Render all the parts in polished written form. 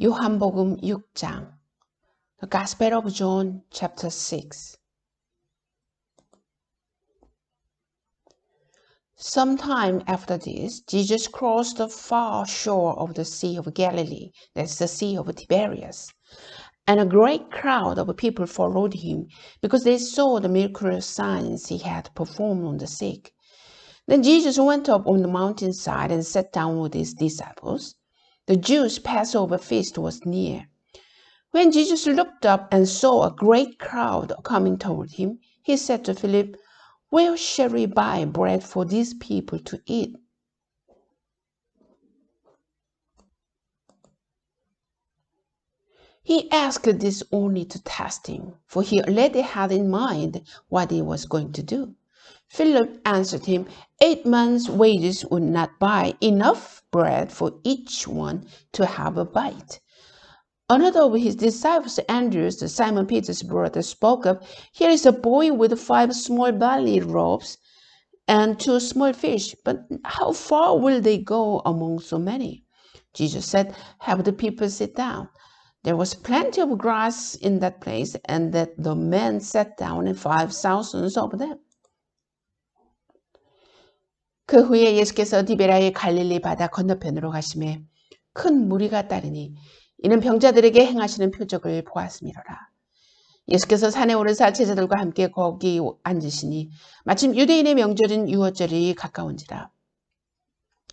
요한복음 6장. The Gospel of John, chapter 6. Sometime after this, Jesus crossed the far shore of the Sea of Galilee, that's the Sea of Tiberias, and a great crowd of people followed him because they saw the miraculous signs he had performed on the sick. Then Jesus went up on the mountainside and sat down with his disciples. The Jews' Passover feast was near. When Jesus looked up and saw a great crowd coming toward him, he said to Philip, "Where shall we buy bread for these people to eat?" He asked this only to test him, for he already had in mind what he was going to do. Philip answered him, 8 months' wages would not buy enough bread for each one to have a bite. Another of his disciples, Andrew, Simon Peter's brother, spoke up, "Here is a boy with 5 small barley loaves and 2 small fish, but how far will they go among so many?" Jesus said, "Have the people sit down." There was plenty of grass in that place, and that the men sat down, and 5,000 of them. 그 후에 예수께서 디베라의 갈릴리 바다 건너편으로 가시매 큰 무리가 따르니 이는 병자들에게 행하시는 표적을 보았음이로라. 예수께서 산에 오르사 제자들과 함께 거기 앉으시니 마침 유대인의 명절인 유월절이 가까운지라.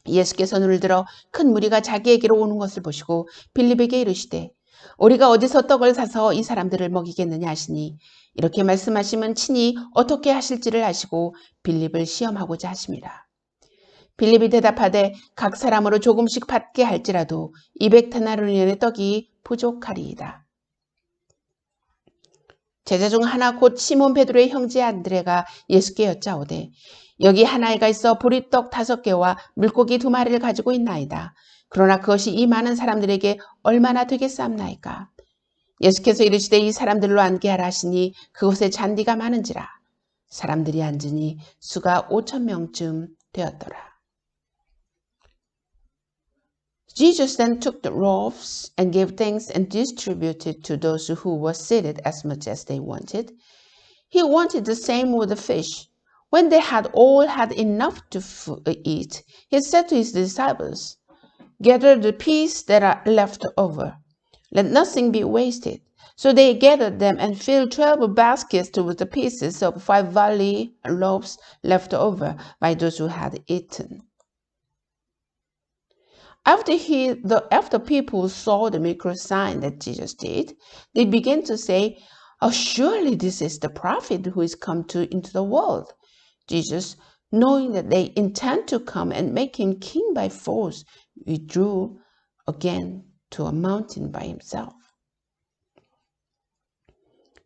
예수께서 눈을 들어 큰 무리가 자기에게로 오는 것을 보시고 빌립에게 이르시되, 우리가 어디서 떡을 사서 이 사람들을 먹이겠느냐 하시니, 이렇게 말씀하시면 친히 어떻게 하실지를 아시고 빌립을 시험하고자 하심이라. 빌립이 대답하되, 각 사람으로 조금씩 받게 할지라도 200데나리온의 떡이 부족하리이다. 제자 중 하나 곧 시몬 베드로의 형제 안드레가 예수께 여짜오되, 여기 한 아이가 있어 보리떡 5개와 물고기 2마리를 가지고 있나이다. 그러나 그것이 이 많은 사람들에게 얼마나 되겠사옵나이까? 예수께서 이르시되, 이 사람들로 앉게 하라 하시니 그곳에 잔디가 많은지라. 사람들이 앉으니 수가 5,000명쯤 되었더라. Jesus then took the loaves and gave thanks and distributed to those who were seated as much as they wanted. He wanted the same with the fish. When they had all had enough to eat, he said to his disciples, "Gather the pieces that are left over. Let nothing be wasted." So they gathered them and filled 12 baskets with the pieces of 5 barley loaves left over by those who had eaten. After people saw the miraculous sign that Jesus did, they began to say, "Oh, surely this is the prophet who is come into the world." Jesus, knowing that they intend to come and make him king by force, withdrew again to a mountain by himself.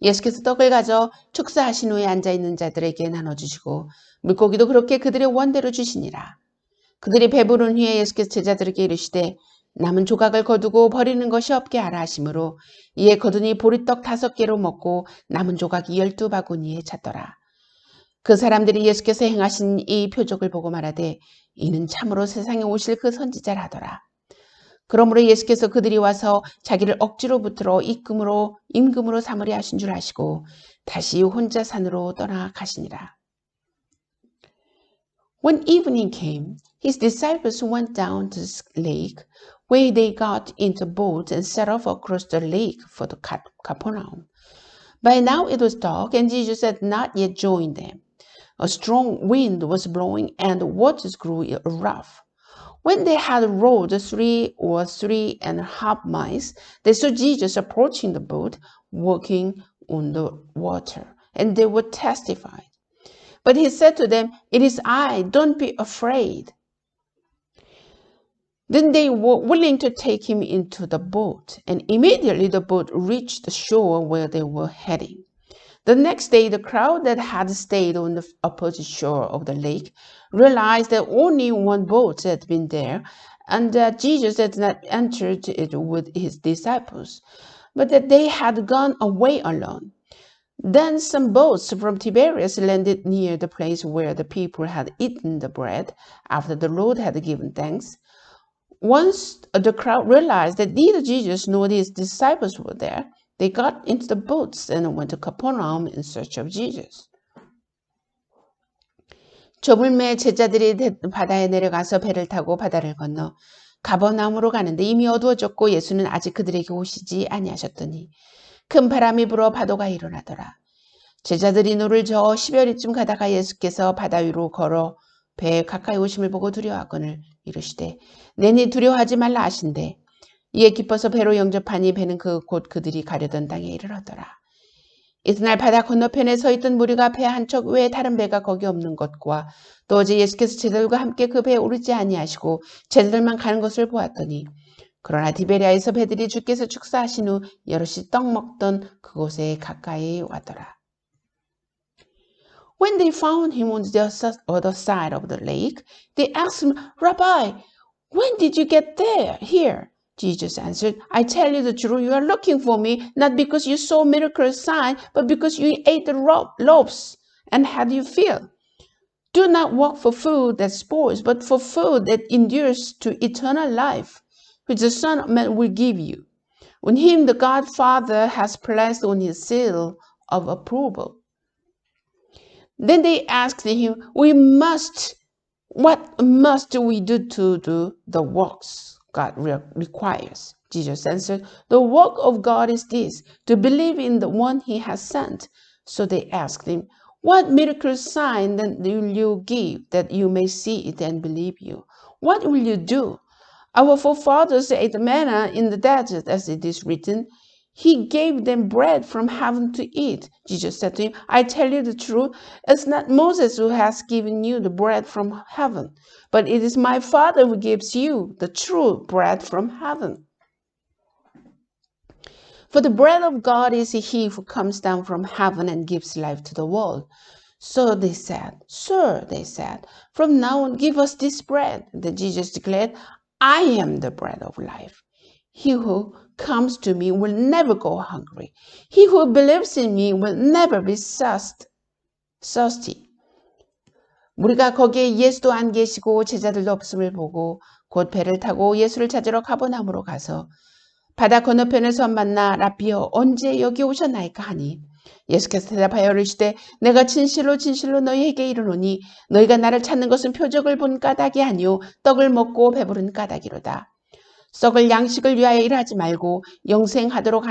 예수께서 떡을 가져 축사하신 후에 앉아있는 자들에게 나눠주시고 물고기도 그렇게 그들의 원대로 주시니라. 그들이 배부른 후에 예수께서 제자들에게 이르시되, 남은 조각을 거두고 버리는 것이 없게 하라 하시므로 이에 거두니 보리떡 5개로 먹고 남은 조각이 12바구니에 찼더라. 그 사람들이 예수께서 행하신 이 표적을 보고 말하되, 이는 참으로 세상에 오실 그 선지자라 하더라. 그러므로 예수께서 그들이 와서 자기를 억지로 붙들어 임금으로 삼으려 하신 줄 아시고 다시 혼자 산으로 떠나가시니라. When evening came, his disciples went down to the lake, where they got into a boat and set off across the lake for the Capernaum. By now it was dark, and Jesus had not yet joined them. A strong wind was blowing, and the waters grew rough. When they had rowed 3 or 3.5 miles, they saw Jesus approaching the boat, walking on the water, and they were terrified. But he said to them, "It is I, don't be afraid." Then they were willing to take him into the boat, and immediately the boat reached the shore where they were heading. The next day, the crowd that had stayed on the opposite shore of the lake realized that only one boat had been there, and that Jesus had not entered it with his disciples, but that they had gone away alone. Then some boats from Tiberias landed near the place where the people had eaten the bread after the Lord had given thanks. once the crowd realized that neither Jesus nor his disciples were there, they got into the boats and went to Capernaum in search of Jesus. 조물매 제자들이 바다에 내려가서 배를 타고 바다를 건너 가버나움으로 가는데 이미 어두워졌고 예수는 아직 그들에게 오시지 아니하셨더니 큰 바람이 불어 파도가 일어나더라. 제자들이 노를 저어 10여리쯤 가다가 예수께서 바다 위로 걸어 배에 가까이 오심을 보고 두려워하거늘 이르시되 내니 두려워하지 말라 하신대 이에 기뻐서 배로 영접하니 배는 곧 그들이 가려던 땅에 이르렀더라. 이튿날 바다 건너편에 서 있던 무리가 배 한 척 외에 다른 배가 거기 없는 것과 또 어제 예수께서 제자들과 함께 그 배에 오르지 아니하시고 제자들만 가는 것을 보았더니 그러나 디베리아에서 배들이 주께서 축사하신 후 여럿이 떡 먹던 그곳에 가까이 왔더라. When they found him on the other side of the lake, they asked him, Rabbi, when did you get here? Jesus answered, I tell you the truth, you are looking for me, not because you saw miracle sign, but because you ate the loaves and had your fill. Do not work for food that spoils, but for food that endures to eternal life, which the Son of Man will give you. On him the God Father has placed on his seal of approval. Then they asked him, what must we do to do the works God requires? Jesus answered, the work of God is this, to believe in the one he has sent. So they asked him, what miracle sign then will you give that you may see it and believe you? What will you do? Our forefathers ate manna in the desert, as it is written, he gave them bread from heaven to eat. Jesus said to him, I tell you the truth, it's not Moses who has given you the bread from heaven, but it is my Father who gives you the true bread from heaven. For the bread of God is he who comes down from heaven and gives life to the world. So they said, Sir, they said, from now on give us this bread. Then Jesus declared, I am the bread of life. He who comes to me will never go hungry. He who believes in me will never be thirsty. 우리가 거기에 예수도 안 계시고 제자들도 없음을 보고 곧 배를 타고 예수를 찾으러 가버나움으로 가서 바다 건너편에서 만나 라비여 언제 여기 오셨나이까 하니 예수께서 대답하여 이르시되 내가 진실로 진실로 너희에게 이르노니 너희가 나를 찾는 것은 표적을 본 까닭이 아니요 떡을 먹고 배부른 까닭이로다. 썩을 양식을 위하여 일하지 말고 영생하도록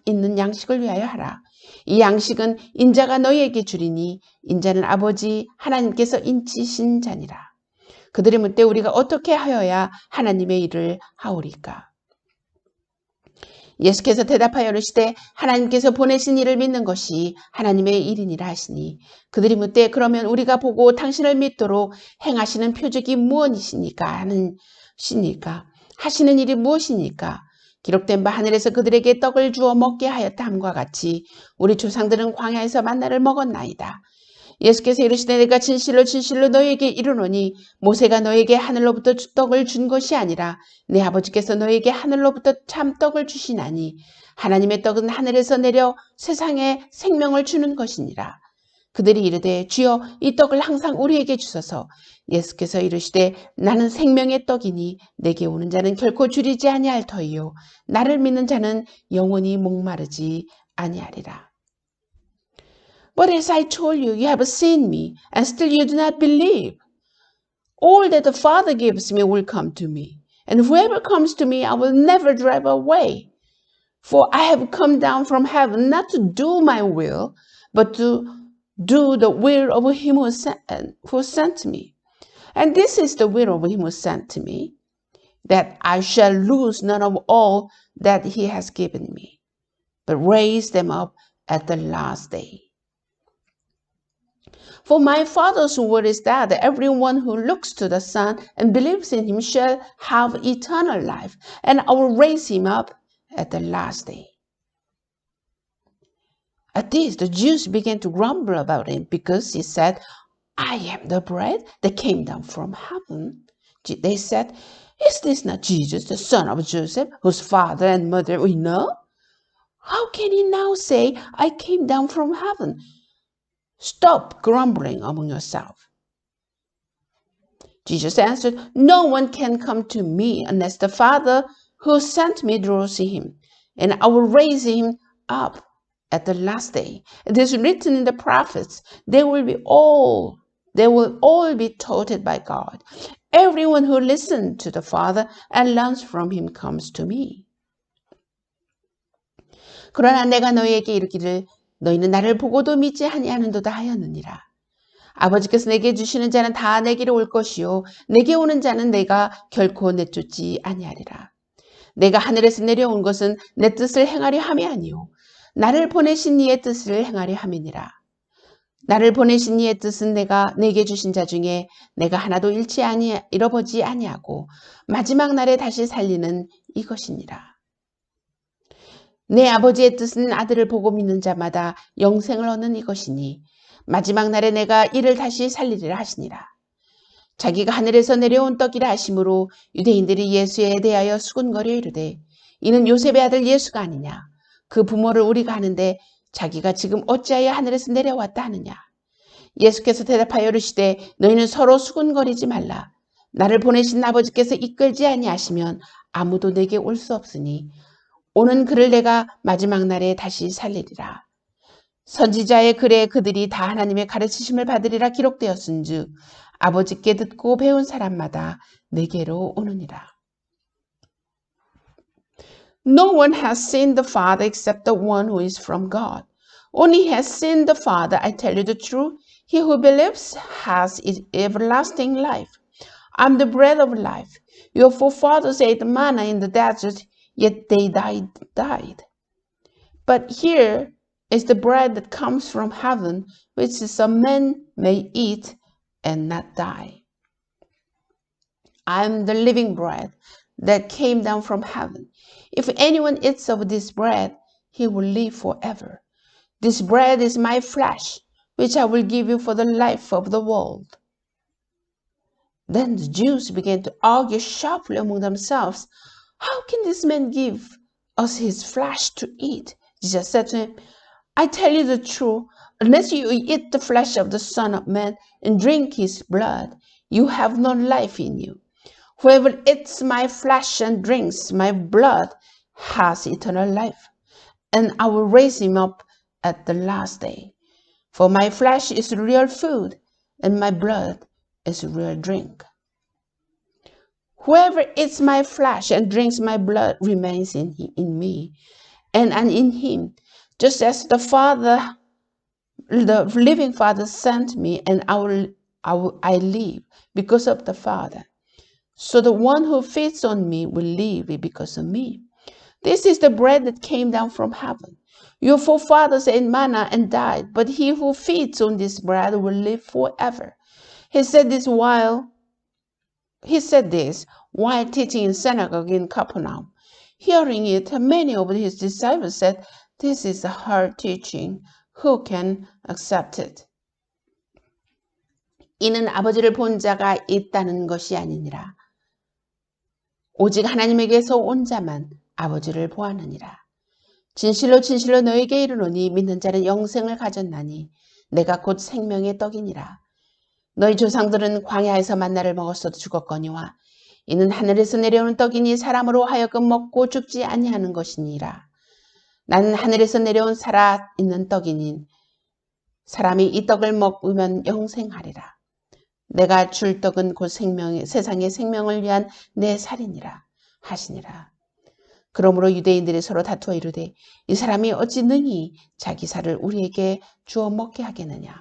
있는 양식을 위하여 하라. 이 양식은 인자가 너희에게 주리니 인자는 아버지 하나님께서 인치신 자니라. 그들이 묻되 우리가 어떻게 하여야 하나님의 일을 하오리까? 예수께서 대답하여 이르시되 하나님께서 보내신 이를 믿는 것이 하나님의 일이니라 하시니 그들이 묻되 그러면 우리가 보고 당신을 믿도록 행하시는 표적이 무엇이니까 하시는 일이 무엇이니까? 기록된 바 하늘에서 그들에게 떡을 주어 먹게 하였다 함과 같이 우리 조상들은 광야에서 만나를 먹었나이다. 예수께서 이르시되 내가 진실로 진실로 너희에게 이르노니 모세가 너희에게 하늘로부터 떡을 준 것이 아니라 내 아버지께서 너희에게 하늘로부터 참 떡을 주시나니 하나님의 떡은 하늘에서 내려 세상에 생명을 주는 것이니라. 그들이 이르되 주여 이 떡을 항상 우리에게 주소서. 예수께서 이르시되 나는 생명의 떡이니 내게 오는 자는 결코 줄이지 아니할 터이요 나를 믿는 자는 영원히 목마르지 아니하리라. But as I told you, you have seen me, and still you do not believe. All that the Father gives me will come to me, and whoever comes to me I will never drive away. For I have come down from heaven not to do my will, but to do the will of him who sent me. And this is the will of him who sent me, that I shall lose none of all that he has given me, but raise them up at the last day. For my Father's word is that everyone who looks to the Son and believes in him shall have eternal life, and I will raise him up at the last day. At this, the Jews began to grumble about him because he said, I am the bread that came down from heaven. They said, is this not Jesus, the son of Joseph, whose father and mother we know? How can he now say, I came down from heaven? Stop grumbling among yourselves. Jesus answered, No one can come to me unless the Father who sent me draws him, and I will raise him up at the last day. It is written in the prophets, they will all be taught by God. Everyone who listens to the Father and learns from him comes to me. 그러나 내가 너희에게 이르기를 너희는 나를 보고도 믿지 아니하는도다 하였느니라. 아버지께서 내게 주시는 자는 다 내게로 올 것이요 내게 오는 자는 내가 결코 내쫓지 아니하리라. 내가 하늘에서 내려온 것은 내 뜻을 행하려 함이 아니요 나를 보내신 이의 뜻을 행하려 함이니라. 나를 보내신 이의 뜻은 내게 주신 자 중에 내가 하나도 잃어보지 아니하고 마지막 날에 다시 살리는 이것이니라. 내 아버지의 뜻은 아들을 보고 믿는 자마다 영생을 얻는 이것이니 마지막 날에 내가 이를 다시 살리리라 하시니라. 자기가 하늘에서 내려온 떡이라 하심으로 유대인들이 예수에 대하여 수군거려 이르되 이는 요셉의 아들 예수가 아니냐. 그 부모를 우리가 아는데 자기가 지금 어찌하여 하늘에서 내려왔다 하느냐. 예수께서 대답하여 이르시되 너희는 서로 수군거리지 말라. 나를 보내신 아버지께서 이끌지 아니하시면 아무도 내게 올 수 없으니 오는 그를 내가 마지막 날에 다시 살리리라. 선지자의 글에 그들이 다 하나님의 가르치심을 받으리라 기록되었은즉 아버지께 듣고 배운 사람마다 내게로 오느니라. No one has seen the Father except the one who is from God. Only has seen the Father. I tell you the truth. He who believes has everlasting life. I am the bread of life. Your forefathers ate manna in the desert, yet they died. But here is the bread that comes from heaven, which a man may eat and not die. I am the living bread that came down from heaven. If anyone eats of this bread, he will live forever. This bread is my flesh, which I will give you for the life of the world. Then the Jews began to argue sharply among themselves. How can this man give us his flesh to eat? Jesus said to him, I tell you the truth, unless you eat the flesh of the Son of Man and drink his blood, you have no life in you. Whoever eats my flesh and drinks my blood has eternal life, and I will raise him up at the last day. For my flesh is real food, and my blood is real drink. Whoever eats my flesh and drinks my blood remains in me, and in him, just as the living Father sent me, and I live because of the Father. So the one who feeds on me will live because of me. This is the bread that came down from heaven. Your forefathers ate manna and died, but he who feeds on this bread will live forever. He said this while teaching in synagogue in Capernaum. Hearing it, many of his disciples said, This is a hard teaching. Who can accept it? 이는 아버지를 본 자가 있다는 것이 아니니라. 오직 하나님에게서 온 자만 아버지를 보았느니라. 진실로 진실로 너에게 이르노니 믿는 자는 영생을 가졌나니 내가 곧 생명의 떡이니라. 너희 조상들은 광야에서 만나를 먹었어도 죽었거니와 이는 하늘에서 내려오는 떡이니 사람으로 하여금 먹고 죽지 아니하는 것이니라. 나는 하늘에서 내려온 살아있는 떡이니 사람이 이 떡을 먹으면 영생하리라. 내가 줄 떡은 곧 세상의 생명을 위한 내 살이니라 하시니라. 그러므로 유대인들이 서로 다투어 이르되 이 사람이 어찌 능히 자기 살을 우리에게 주어 먹게 하겠느냐.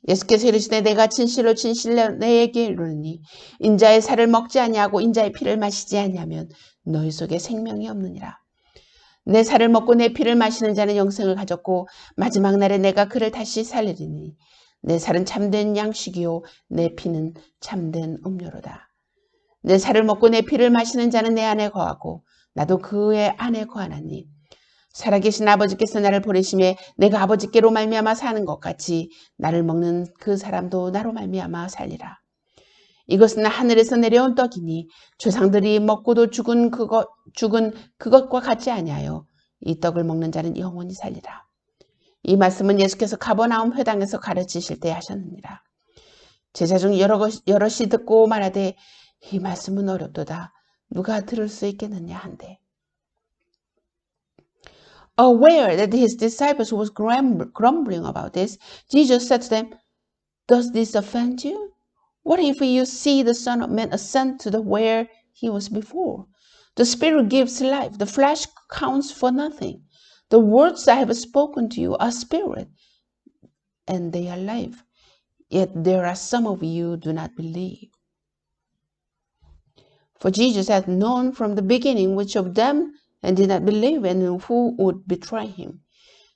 예수께서 이르시되 내가 진실로 진실로 내게 이르노니 인자의 살을 먹지 아니하고 인자의 피를 마시지 아니하면 너희 속에 생명이 없느니라. 내 살을 먹고 내 피를 마시는 자는 영생을 가졌고 마지막 날에 내가 그를 다시 살리리니 내 살은 참된 양식이요 내 피는 참된 음료로다. 내 살을 먹고 내 피를 마시는 자는 내 안에 거하고 나도 그의 안에 거하나니 살아계신 아버지께서 나를 보내심에 내가 아버지께로 말미암아 사는 것 같이 나를 먹는 그 사람도 나로 말미암아 살리라. 이것은 하늘에서 내려온 떡이니 조상들이 먹고도 죽은 그것과 같지 아니하여 이 떡을 먹는 자는 영원히 살리라. 이 말씀은 예수께서 가버나움 회당에서 가르치실 때 하셨느니라. 제자 중 여럿이 듣고 말하되 이 말씀은 어렵도다. 누가 들을 수 있겠느냐 한데. Aware that his disciples was grumbling about this, Jesus said to them, Does this offend you? What if you see the Son of Man ascend to where he was before? The Spirit gives life. The flesh counts for nothing. The words I have spoken to you are spirit, and they are life. Yet there are some of you who do not believe. For Jesus had known from the beginning which of them and did not believe and who would betray him.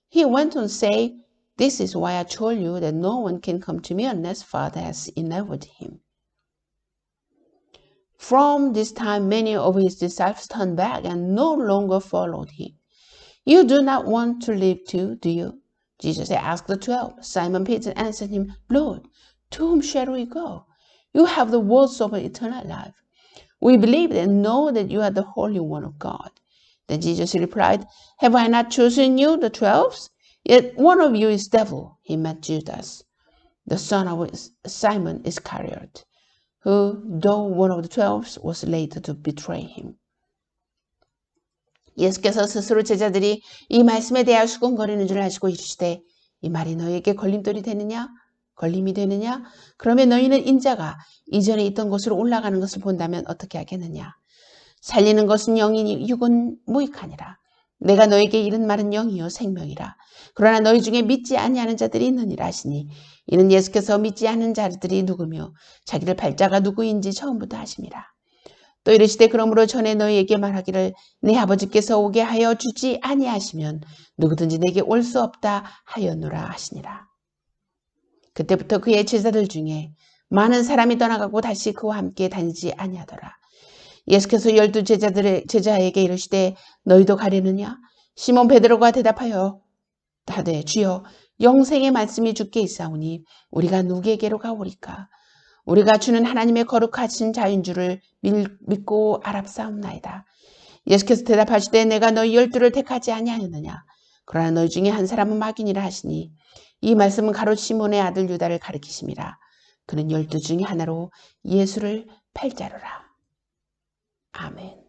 He went on saying, This is why I told you that no one can come to me unless Father has enabled him. From this time, many of his disciples turned back and no longer followed him. You do not want to live too, do you? Jesus asked the 12. Simon Peter answered him, Lord, to whom shall we go? You have the words of eternal life. We believe and know that you are the Holy One of God. Then Jesus replied, Have I not chosen you, the 12? Yet one of you is devil. He meant Judas, the son of Simon Iscariot, who, though one of the 12, was later to betray him. 예수께서 스스로 제자들이 이 말씀에 대하여 수군거리는 줄 아시고 이르시되 이 말이 너희에게 걸림돌이 되느냐? 걸림이 되느냐? 그러면 너희는 인자가 이전에 있던 곳으로 올라가는 것을 본다면 어떻게 하겠느냐? 살리는 것은 영이니 육은 무익하니라. 내가 너에게 이른 말은 영이요 생명이라. 그러나 너희 중에 믿지 아니하는 자들이 있느니라 하시니 이는 예수께서 믿지 않는 자들이 누구며 자기를 팔자가 누구인지 처음부터 하심이라. 또 이르시되 그러므로 전에 너희에게 말하기를 내 아버지께서 오게 하여 주지 아니하시면 누구든지 내게 올 수 없다 하였노라 하시니라. 그때부터 그의 제자들 중에 많은 사람이 떠나가고 다시 그와 함께 다니지 아니하더라. 예수께서 12 제자에게 이르시되 너희도 가려느냐? 시몬 베드로가 대답하여 하되 주여 영생의 말씀이 주께 있사오니 우리가 누구에게로 가오리까? 우리가 주는 하나님의 거룩하신 자인 줄을 믿고 알았사옵나이다. 예수께서 대답하시되 내가 너희 12를 택하지 아니하였느냐? 그러나 너희 중에 한 사람은 마귀니라 하시니 이 말씀은 가롯 시몬의 아들 유다를 가리키심이라. 그는 12 중에 하나로 예수를 팔자로라. 아멘.